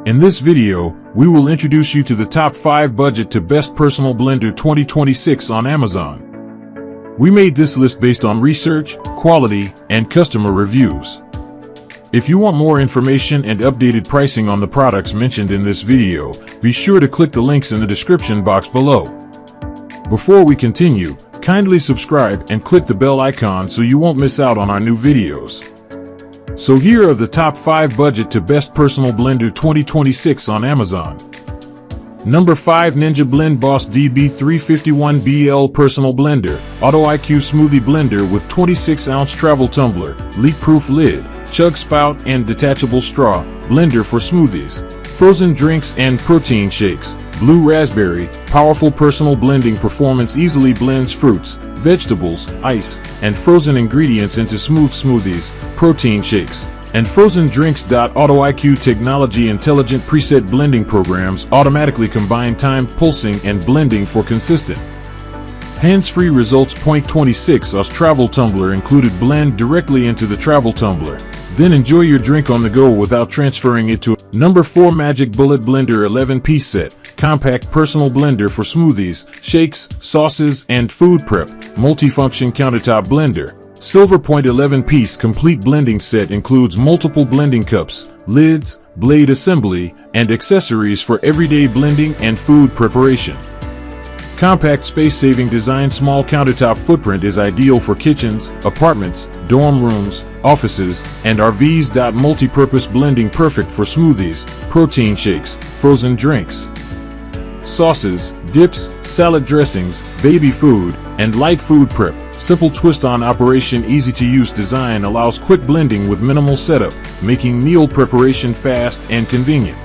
In this video, we will introduce you to the top 5 budget to best personal blender 2026 on Amazon. We made this list based on research, quality, and customer reviews. If you want more information and updated pricing on the products mentioned in this video, be sure to click the links in the description box below. Before we continue, kindly subscribe and click the bell icon so you won't miss out on our new videos. So here are the top 5 budget to best personal blender 2026 on Amazon. Number 5, Ninja Blend Boss DB351BL Personal Blender, Auto IQ Smoothie Blender with 26-ounce travel tumbler, leak-proof lid, chug spout and detachable straw, blender for smoothies, frozen drinks and protein shakes. Blue Raspberry, powerful personal blending performance easily blends fruits, vegetables, ice, and frozen ingredients into smooth smoothies, protein shakes, and frozen drinks. Auto IQ technology intelligent preset blending programs automatically combine time pulsing and blending for consistent hands-free results. 26 oz travel tumbler included, blend directly into the travel tumbler, then enjoy your drink on the go without transferring it to. Number 4, Magic Bullet Blender 11-piece set, compact personal blender for smoothies, shakes, sauces, and food prep, multifunction countertop blender. Silver Point 11-piece complete blending set includes multiple blending cups, lids, blade assembly, and accessories for everyday blending and food preparation. Compact space-saving design. Small countertop footprint is ideal for kitchens, apartments, dorm rooms, offices, and RVs. Multi-purpose blending perfect for smoothies, protein shakes, frozen drinks, sauces, dips, salad dressings, baby food, and light food prep. Simple twist-on operation. Easy-to-use design allows quick blending with minimal setup, making meal preparation fast and convenient.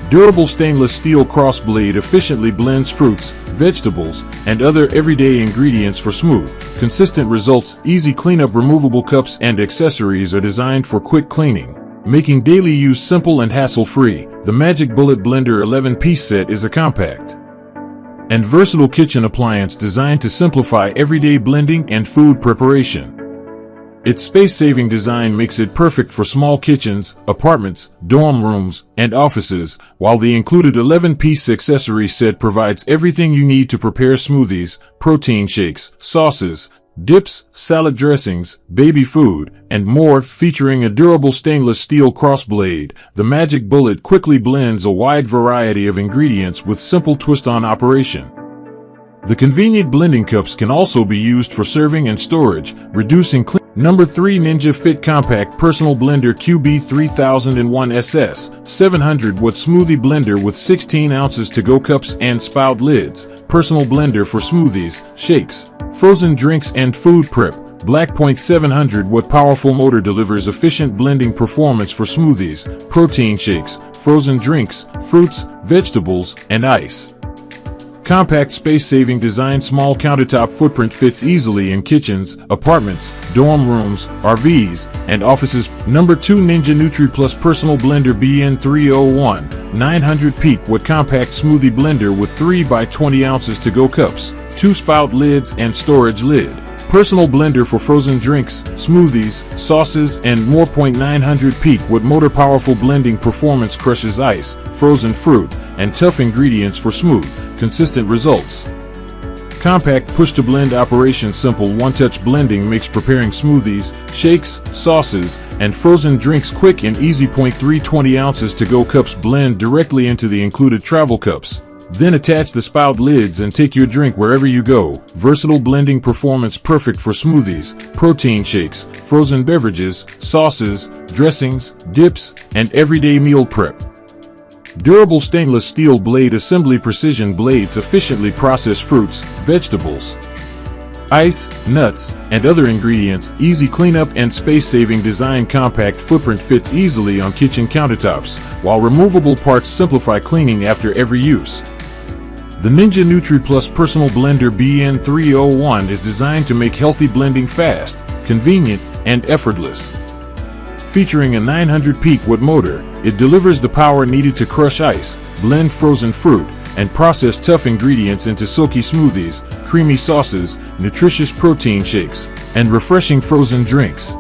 Durable stainless steel crossblade efficiently blends fruits, vegetables, and other everyday ingredients for smooth, consistent results. Easy cleanup. Removable cups and accessories are designed for quick cleaning, making daily use simple and hassle-free. The Magic Bullet Blender 11-piece set is a compact and versatile kitchen appliance designed to simplify everyday blending and food preparation. Its space-saving design makes it perfect for small kitchens, apartments, dorm rooms, and offices, while the included 11-piece accessory set provides everything you need to prepare smoothies, protein shakes, sauces, dips, salad dressings, baby food, and more. Featuring a durable stainless steel crossblade, the Magic Bullet quickly blends a wide variety of ingredients with simple twist-on operation. The convenient blending cups can also be used for serving and storage, reducing cleaning. Number 3, Ninja Fit Compact Personal Blender QB3001SS 700-watt Smoothie Blender with 16 ounces to-go cups and spout lids, personal blender for smoothies, shakes, frozen drinks, and food prep. Blackpoint 700-watt powerful motor delivers efficient blending performance for smoothies, protein shakes, frozen drinks, fruits, vegetables, and ice. Compact space-saving design. Small countertop footprint fits easily in kitchens, apartments, dorm rooms, RVs, and offices. Number 2, Ninja NutriPlus Personal Blender BN301 900 peak watt compact smoothie blender with 3 by 20 ounces to-go cups, 2 spout lids, and storage lid. Personal blender for frozen drinks, smoothies, sauces, and more. 900 peak watt motor powerful blending performance crushes ice, frozen fruit, and tough ingredients for smooth, consistent results. Compact push-to-blend operation. Simple one-touch blending makes preparing smoothies, shakes, sauces, and frozen drinks quick and easy. 320 ounces to-go cups blend directly into the included travel cups. Then attach the spout lids and take your drink wherever you go. Versatile blending performance perfect for smoothies, protein shakes, frozen beverages, sauces, dressings, dips, and everyday meal prep. Durable stainless steel blade assembly. Precision blades efficiently process fruits, vegetables, ice, nuts, and other ingredients. Easy cleanup and space-saving design. Compact footprint fits easily on kitchen countertops, while removable parts simplify cleaning after every use. The Ninja NutriPlus Personal Blender BN301 is designed to make healthy blending fast, convenient, and effortless. Featuring a 900 peak watt motor, it delivers the power needed to crush ice, blend frozen fruit, and process tough ingredients into silky smoothies, creamy sauces, nutritious protein shakes, and refreshing frozen drinks.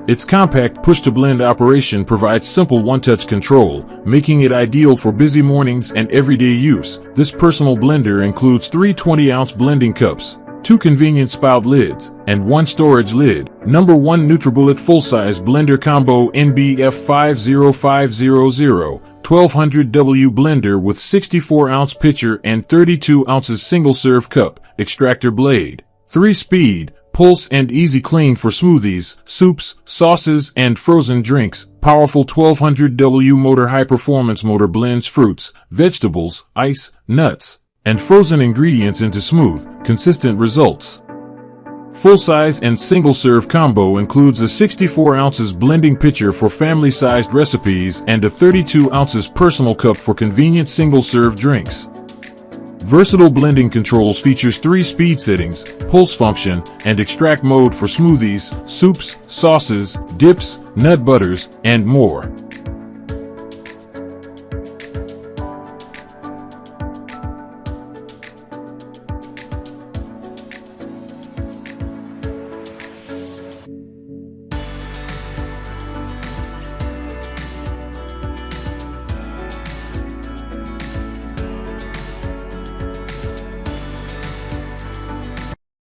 Its compact push-to-blend operation provides simple one-touch control, making it ideal for busy mornings and everyday use. This personal blender includes 3 20-ounce blending cups, 2 convenient spout lids, and 1 storage lid. Number 1 NutriBullet Full-Size Blender Combo NBF 50500 1200W blender with 64-ounce pitcher and 32 ounces single-serve cup, extractor blade. 3-speed, pulse and easy clean for smoothies, soups, sauces, and frozen drinks. Powerful 1200W motor high-performance motor blends fruits, vegetables, ice, nuts, and frozen ingredients into smooth, consistent results. Full-size and single-serve combo includes a 64 ounces blending pitcher for family-sized recipes and a 32 ounces personal cup for convenient single-serve drinks. Versatile blending controls features 3 speed settings, pulse function, and extract mode for smoothies, soups, sauces, dips, nut butters, and more.